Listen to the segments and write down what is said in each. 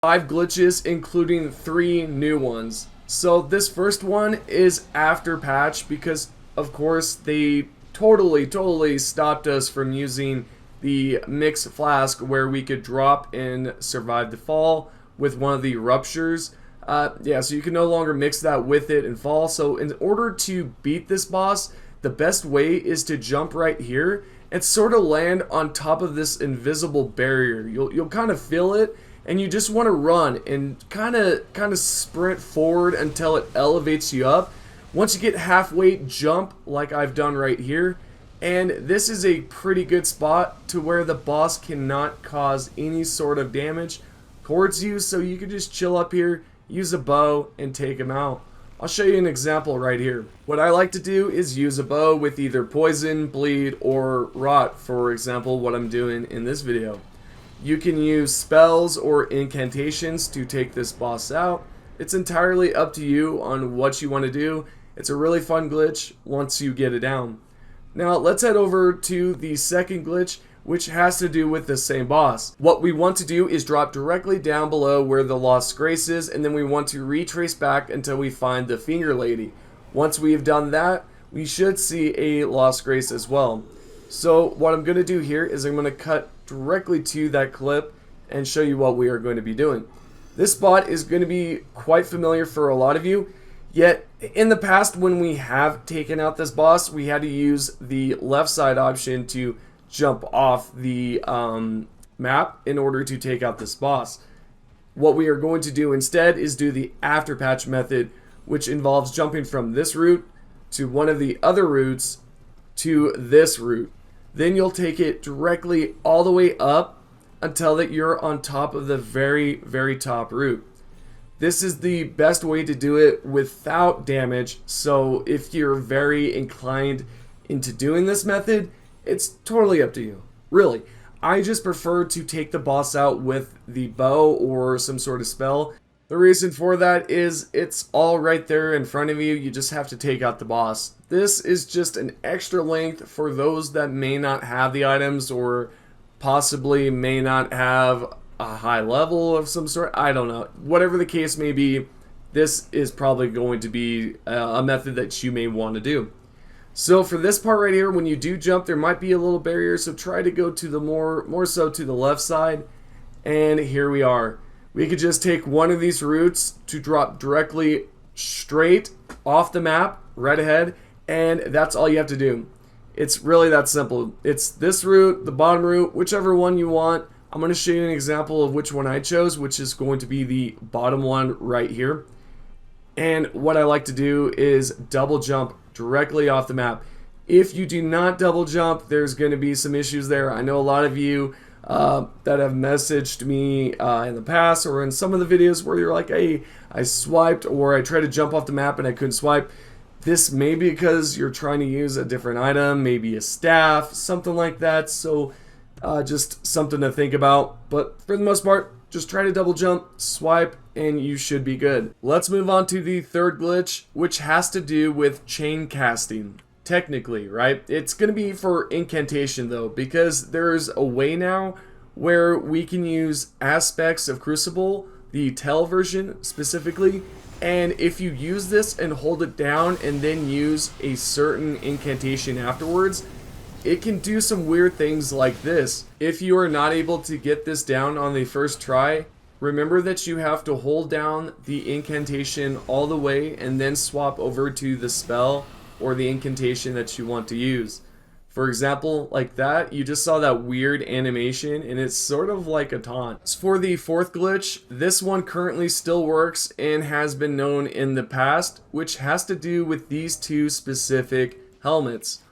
5 glitches, including 3 new ones. So this first one is after patch because, of course, they totally stopped us from using the mix flask where we could drop and survive the fall with one of the ruptures. Yeah, so you can no longer mix that with it and fall. So in order to beat this boss, the best way is to jump right here and sort of land on top of this invisible barrier. You'll kind of feel it, and you just want to run and kind of sprint forward until it elevates you up. Once you get halfway, jump like I've done right here. And this is a pretty good spot to where the boss cannot cause any sort of damage towards you, so you can just chill up here, use a bow, and take him out. I'll show you an example right here. What I like to do is use a bow with either poison, bleed, or rot, for example, what I'm doing in this video. You can use spells or incantations to take this boss out. It's entirely up to you on what you want to do. It's a really fun glitch once you get it down. Now let's head over to the second glitch, which has to do with the same boss. What we want to do is drop directly down below where the Lost Grace is, and then we want to retrace back until we find the Finger Lady. Once we have done that, we should see a Lost Grace as well. So what I'm going to do here is I'm going to cut directly to that clip and show you what we are going to be doing. This spot is going to be quite familiar for a lot of you. Yet, in the past, when we have taken out this boss, we had to use the left side option to jump off the map in order to take out this boss. What we are going to do instead is do the after patch method, which involves jumping from this route to one of the other routes to this route. Then you'll take it directly all the way up until that you're on top of the very top route. This is the best way to do it without damage, so if you're very inclined into doing this method, it's totally up to you. Really, I just prefer to take the boss out with the bow or some sort of spell. The reason for that is it's all right there in front of you, you just have to take out the boss. This is just an extra length for those that may not have the items or possibly may not have a high level of some sort. I don't know. Whatever the case may be, this is probably going to be a method that you may want to do. So for this part right here, when you do jump, there might be a little barrier, so try to go to the more so to the left side. And here we are. We could just take one of these routes to drop directly straight off the map, right ahead, and that's all you have to do. It's really that simple. It's this route, the bottom route, whichever one you want. I'm going to show you an example of which one I chose, which is going to be the bottom one right here. And what I like to do is double jump directly off the map. If you do not double jump, there's going to be some issues there. I know a lot of you that have messaged me in the past or in some of the videos where you're like, hey, I swiped or I tried to jump off the map and I couldn't swipe. This may be because you're trying to use a different item, maybe a staff, something like that. So just something to think about, but for the most part, just try to double jump, swipe, and you should be good. Let's move on to the third glitch, which has to do with chain casting. Technically, right? It's going to be for incantation though, because there's a way now where we can use aspects of Crucible, the Tell version specifically, and if you use this and hold it down and then use a certain incantation afterwards, it can do some weird things like this. If you are not able to get this down on the first try, remember that you have to hold down the incantation all the way and then swap over to the spell or the incantation that you want to use. For example, like that, you just saw that weird animation and it's sort of like a taunt. As for the fourth glitch, this one currently still works and has been known in the past, which has to do with these two specific helmets.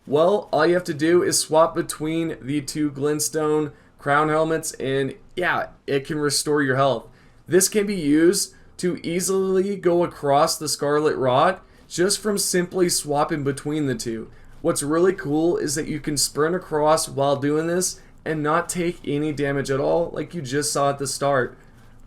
Well, all you have to do is swap between the two glintstone crown helmets and yeah, it can restore your health. This can be used to easily go across the Scarlet Rod just from simply swapping between the two. What's really cool is that you can sprint across while doing this and not take any damage at all like you just saw at the start.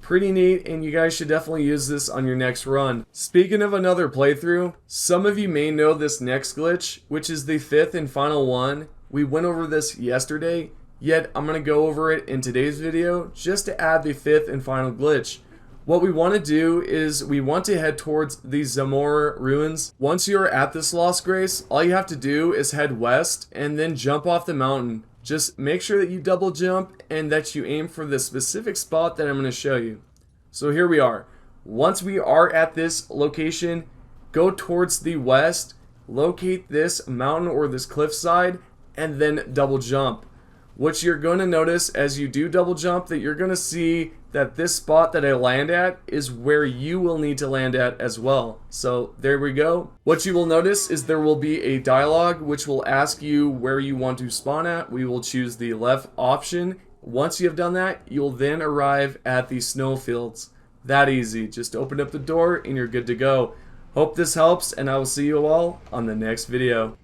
Pretty neat, and you guys should definitely use this on your next run. Speaking of another playthrough, some of you may know this next glitch, which is the fifth and final one. We went over this yesterday. Yet I'm going to go over it in today's video just to add the fifth and final glitch. What we want to do is we want to head towards the Zamora ruins. Once you're at this Lost Grace, all you have to do is head west and then jump off the mountain. Just make sure that you double jump and that you aim for the specific spot that I'm going to show you. So here we are. Once we are at this location, go towards the west, locate this mountain or this cliffside, and then double jump. What you're going to notice as you do double jump, that you're going to see that this spot that I land at is where you will need to land at as well. So there we go. What you will notice is there will be a dialogue which will ask you where you want to spawn at. We will choose the left option. Once you have done that, you'll then arrive at the snowfields. That easy. Just open up the door and you're good to go. Hope this helps, and I will see you all on the next video.